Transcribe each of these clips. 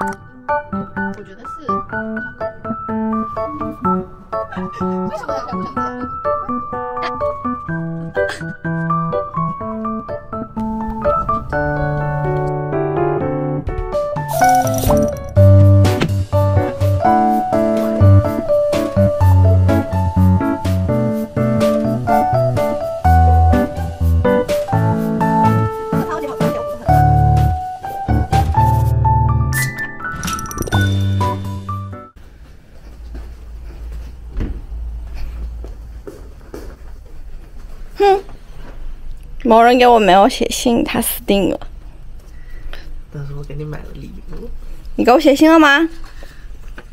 我觉得是。为什么要这样子？某人给我没有写信，他死定了。但是我给你买了礼物。你给我写信了吗？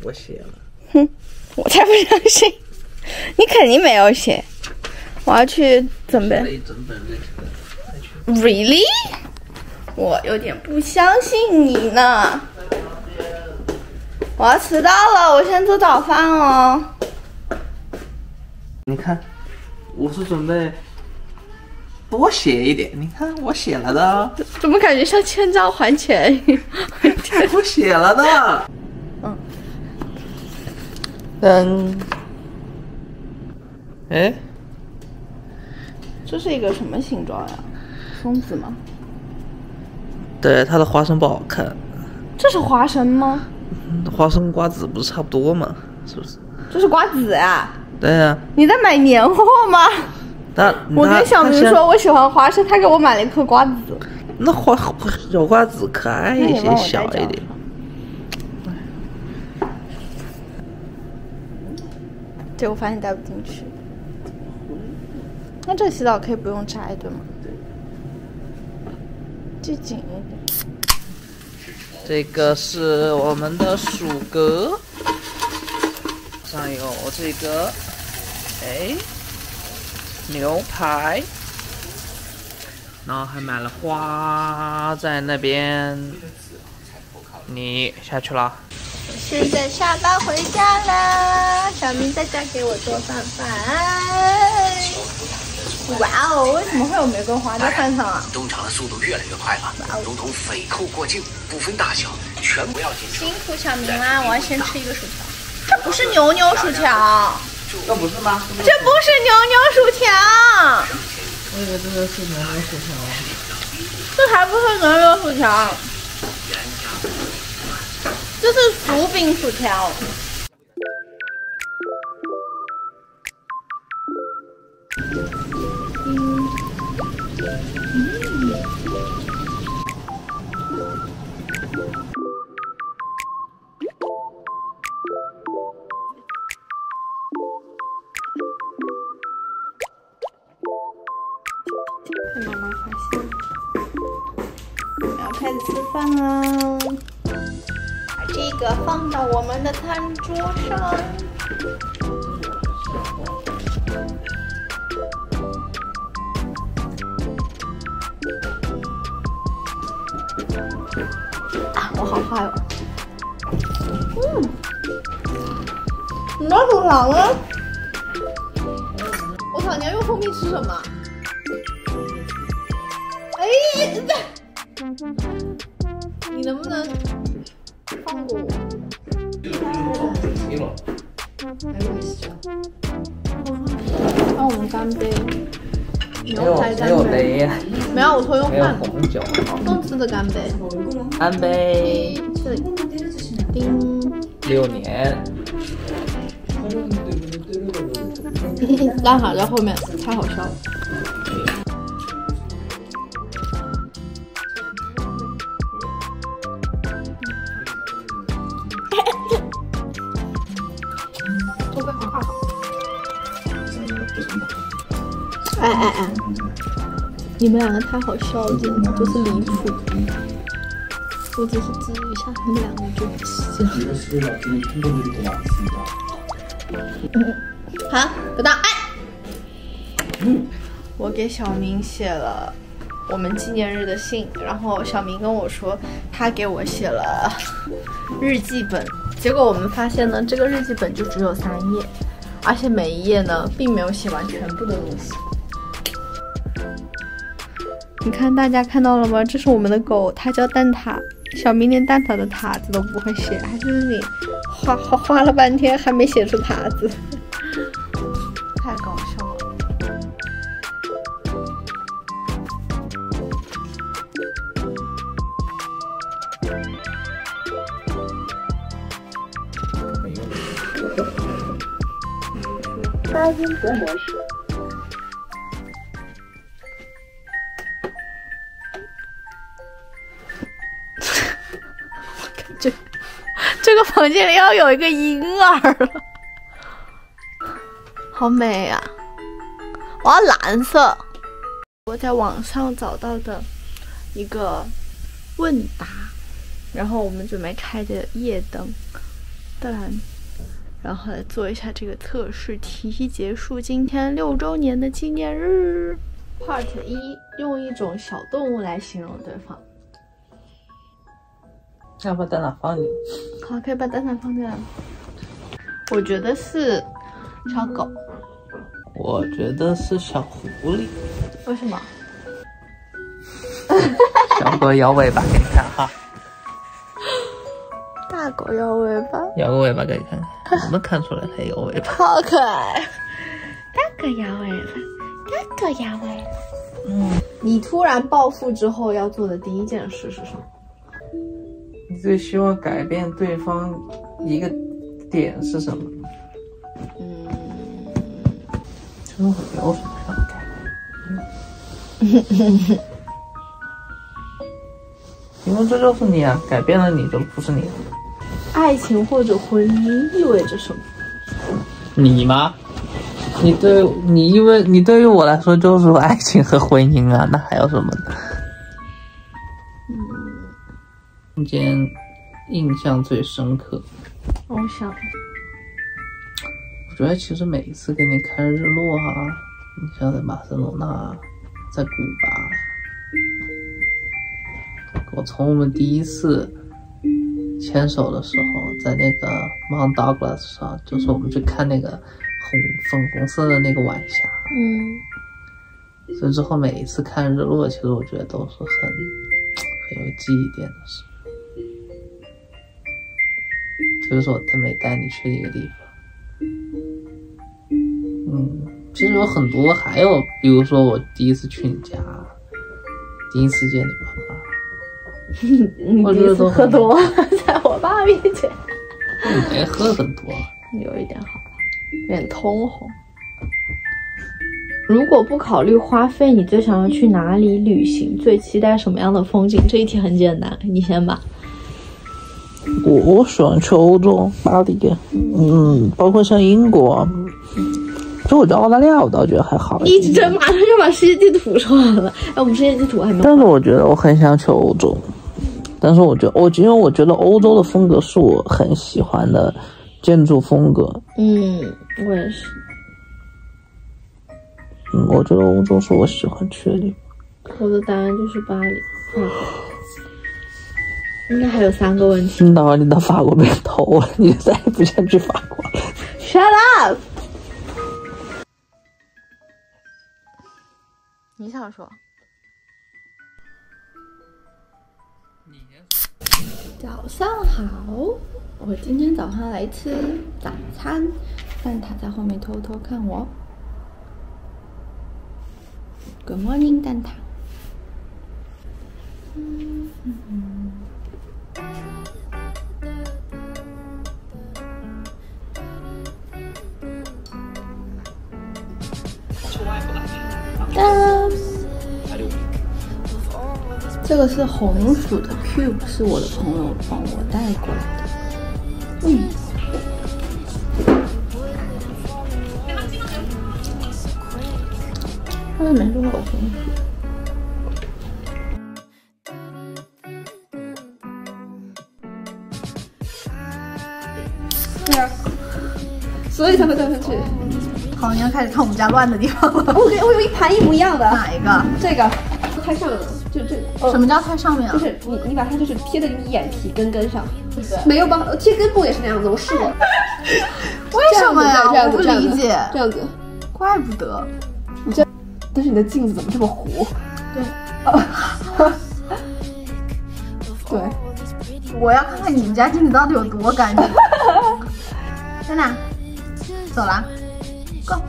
我写了。哼，我才不相信，你肯定没有写。我要去准备。一整本这个。Really？ 我有点不相信你呢。我要迟到了，我先做早饭哦。你看，我是准备多写一点。你看，我写了的。怎么感觉像欠账还钱一样？我写了的。哎，这是一个什么形状呀？松子吗？对，它的花生不好看。这是花生吗？花生瓜子不是差不多吗？是不是？这是瓜子啊。对呀。你在买年货吗？我跟小明说我喜欢花生，他给我买了一颗瓜子。那小瓜子可爱一些，小一点。结果发现带不进去。那这洗澡可以不用摘，对吗？对。系紧一点。这个是我们的薯格，上有这个，牛排，然后还买了花在那边。你下去了。现在下班回家了，小明在家给我做饭。哇哦，为什么会有玫瑰花在饭上啊？东厂的速度越来越快了，如同匪寇过境，不分大小，全部要进城。辛苦小明啦！我要先吃一个薯条。这不是牛牛薯条。这不是吗？这不是牛牛薯条。我以为这个是牛牛薯条。这还不是牛牛薯条，这是薯饼薯条。被妈妈发现，我要开始吃饭了。把这个放到我们的餐桌上。啊，我好坏哦。你拿薯条呢？我操，你要用蜂蜜吃什么？你能不能放过我？帮我们干杯。没有杯呀。没有，我偷用没有饭。红酒。动词的干杯。干杯。这里。叮。6年。刚好在后面，太好笑了。哎，你们两个太好笑了，简直就是离谱。我只是质疑一下，你们两个就不吃了。好，得到。我给小明写了我们纪念日的信，然后小明跟我说他给我写了日记本，结果我们发现呢，这个日记本就只有3页，而且每一页呢并没有写完全部的东西。你看，大家看到了吗？这是我们的狗，它叫蛋挞。小明连蛋挞的塔子都不会写，还是你花了半天还没写出塔子，太搞笑了。发音格模式。这个房间里要有一个婴儿了，好美呀！我要蓝色。我在网上找到的一个问答，然后我们准备开着夜灯，然后来做一下这个测试。题结束，今天6周年的纪念日。Part 1，用一种小动物来形容对方。要把蛋挞放进去。好，可以把蛋挞放进来。我觉得是小狗。我觉得是小狐狸。为什么？小狗摇尾巴给你看哈。大狗摇尾巴。摇个尾巴给你看看，我能看出来它摇尾巴。好可爱。大狗摇尾巴，大狗摇尾巴。你突然暴富之后要做的第一件事是什么？你最希望改变对方一个点是什么？就是我没有什么想改。因为这就是你啊，改变了你就不是你了。爱情或者婚姻意味着什么？你吗？你对于我来说就是爱情和婚姻啊，那还有什么呢？今天印象最深刻，我想，我觉得其实每一次给你看日落啊，你像在巴塞罗那，在古巴，我从我们第一次牵手的时候，在那个 Mount Douglas 上，就是我们去看那个粉红色的那个晚霞，所以之后每一次看日落，其实我觉得都是很有记忆点的事。这就是我没带你去的一个地方。其实有很多，还有比如说我第一次去你家，第一次见你爸爸，你第一次喝多，在我爸面前，你没喝很多，有一点好吧，有点通红。如果不考虑花费，你最想要去哪里旅行？最期待什么样的风景？这一题很简单，你先吧。我喜欢去欧洲，巴黎，包括像英国，就我觉得澳大利亚我倒觉得还好。你这马上就把世界地图出来了，我们世界地图还没有。但是我觉得我很想去欧洲，但是因为我觉得欧洲的风格是我很喜欢的建筑风格。我也是。我觉得欧洲是我喜欢去的地方。我的答案就是巴黎，法国。应该还有3个问题。你到法国被偷了，你再也不想去法国了。Shut up！ 你想说？早上好，我今天早上来吃早餐，蛋挞在后面偷偷看我。Good morning， 蛋挞。这个是红薯的 cube， 是我的朋友帮我带过来的。他们没说好红薯。对啊，所以才会带回去。好，你要开始看我们家乱的地方了。我有一盘一模一样的。哪一个？这个太上面了，就这。什么叫太上面啊？就是你把它就是贴在你眼皮根上，对不对？没有吧？贴根部也是那样子，我试过。为什么呀？我不理解。这样子，怪不得。你这，但是你的镜子怎么这么糊？对。对，我要看看你们家镜子到底有多干净。在哪？走了。Go。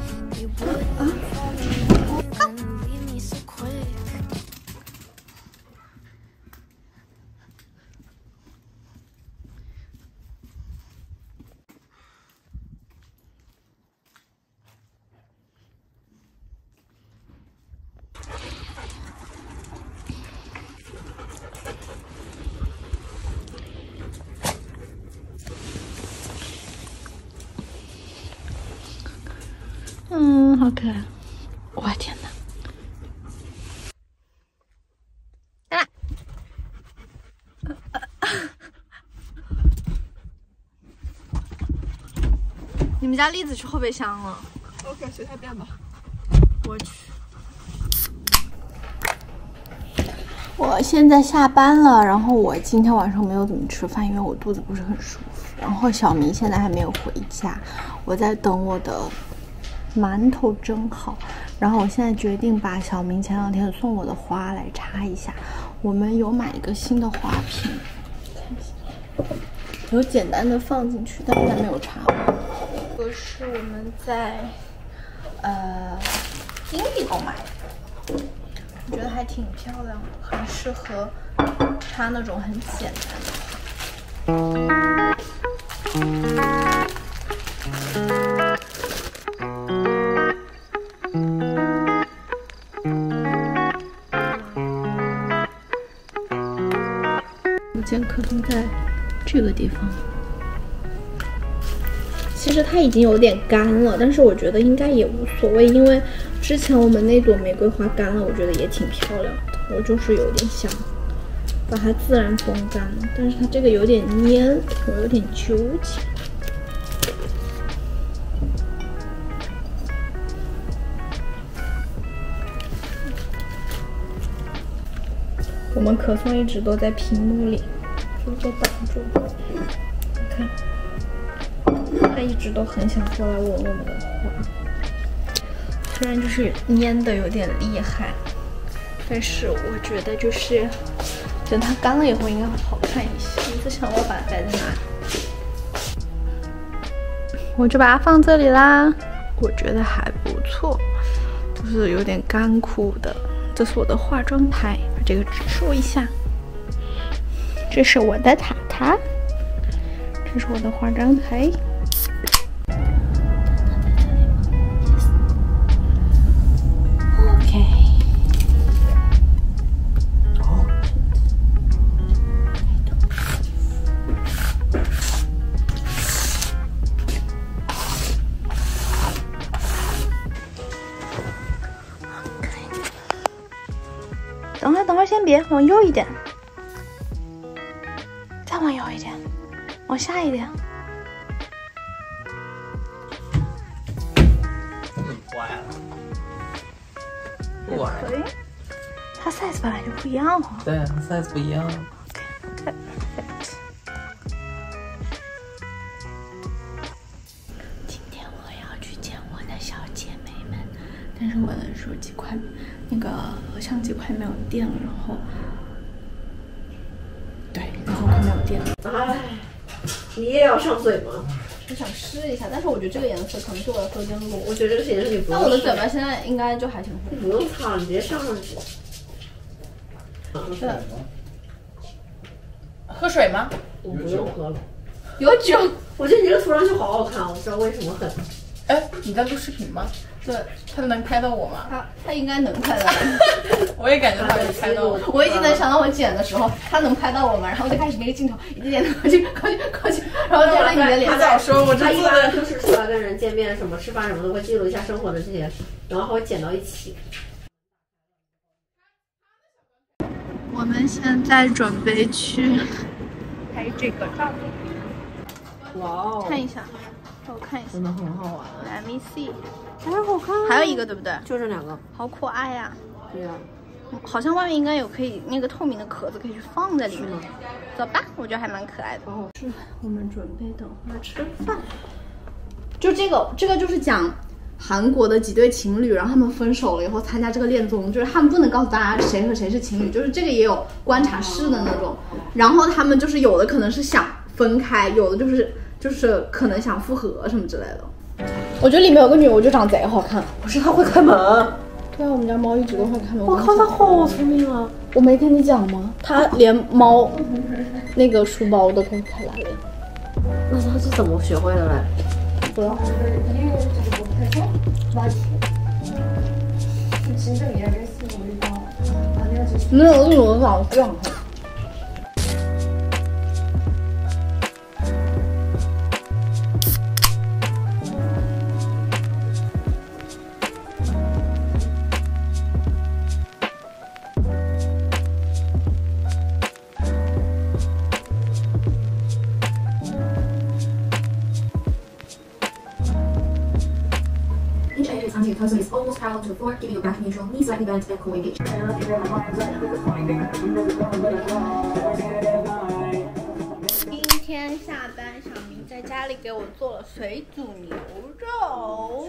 好可爱！我天哪！来，你们家栗子去后备箱了。OK， 随它便吧。我去。我现在下班了，然后我今天晚上没有怎么吃饭，因为我肚子不是很舒服。然后小明现在还没有回家，我在等我的馒头蒸好。然后我现在决定把小明前2天送我的花来插一下。我们有买一个新的花瓶，看一下，有简单的放进去，但是还没有插完。这个是我们在金地购买的。我觉得还挺漂亮的，很适合插那种很简单的花。我今天可能在这个地方。其实它已经有点干了，但是我觉得应该也无所谓，因为之前我们那朵玫瑰花干了，我觉得也挺漂亮的。我就是有点想把它自然风干了，但是它这个有点粘，我有点纠结。我们可颂一直都在屏幕里，就被挡住。你看。他一直都很想过来闻我们的花，虽然就是粘的有点厉害，但是我觉得就是等它干了以后应该会好看一些。你在想我把它摆在哪里？我就把它放这里啦。我觉得还不错，就是有点干枯的。这是我的化妆台，把这个纸收一下。这是我的塔塔，这是我的化妆台。等会儿先别，往右一点，再往右一点，往下一点。怎么歪了？不歪。可以。它 size 本来就不一样哈。对，它 size 不一样。OK， perfect。今天我要去见我的小姐妹们，但是我的手机快那个相机快没有电了，然后快没有电了。哎，你也要上嘴吗？我想试一下，但是我觉得这个颜色可能对我来说有点裸。我觉得这个颜色你不用。但我的嘴巴现在应该就还挺红。不用擦，你直接上去。是的。喝水吗？我不用喝了。有酒。我觉得你这个涂上去好好看，我不知道为什么很。哎，你在录视频吗？对，他能拍到我吗？他应该能拍到。我也感觉他能拍到我。我已经能想到我剪的时候，他能拍到我吗？然后我就开始那个镜头一点点靠近，然后就在你的脸。他早说，我他一般就是出来跟人见面什么吃饭什么的，会记录一下生活的这些，然后会剪到一起。我们现在准备去拍这个照片。哇哦！看一下。我看一下，真的很好玩。Let me see， 太好看了。还有一个对不对？就这2个，好可爱呀。对呀。好像外面应该有可以那个透明的壳子可以去放在里面。走吧，我觉得还蛮可爱的。是我们准备等会儿吃饭。就这个就是讲韩国的几对情侣，然后他们分手了以后参加这个恋综，就是他们不能告诉大家谁和谁是情侣，就是这个也有观察室的那种。然后他们就是有的可能是想分开，有的就是可能想复合什么之类的。我觉得里面有个女的，我觉得长贼好看。不是，他会开门。对啊，我们家猫一直都会开门。我靠，它好聪明啊！我没跟你讲吗？它连猫那个书包都可以开拉链。那它是怎么学会的嘞？不知道。没有那种老这样。Because it's almost parallel to the floor, giving you back neutral, knee slightly bent and core engaged. 今天下班，小明在家里给我做了水煮牛肉，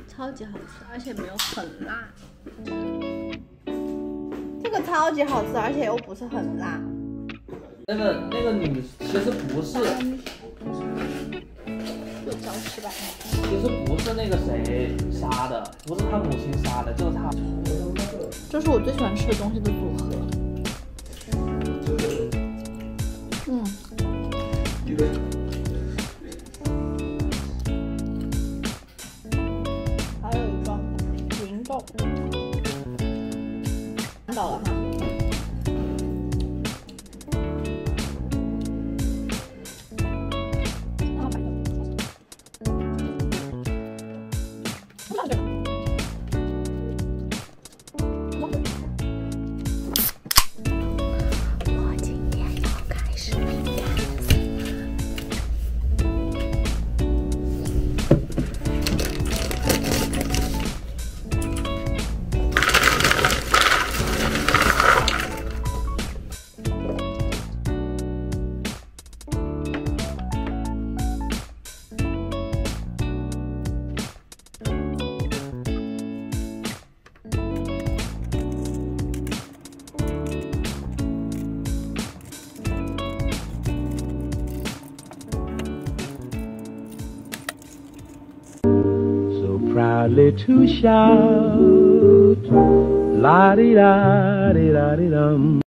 超级好吃，而且没有很辣。这个超级好吃，而且又不是很辣。那个女其实不是。招失败。其实不是那个谁杀的，不是他母亲杀的，就是他。这是我最喜欢吃的东西的组合。还有一个芸豆，看到了哈。Proudly to shout, la di da di da di dum.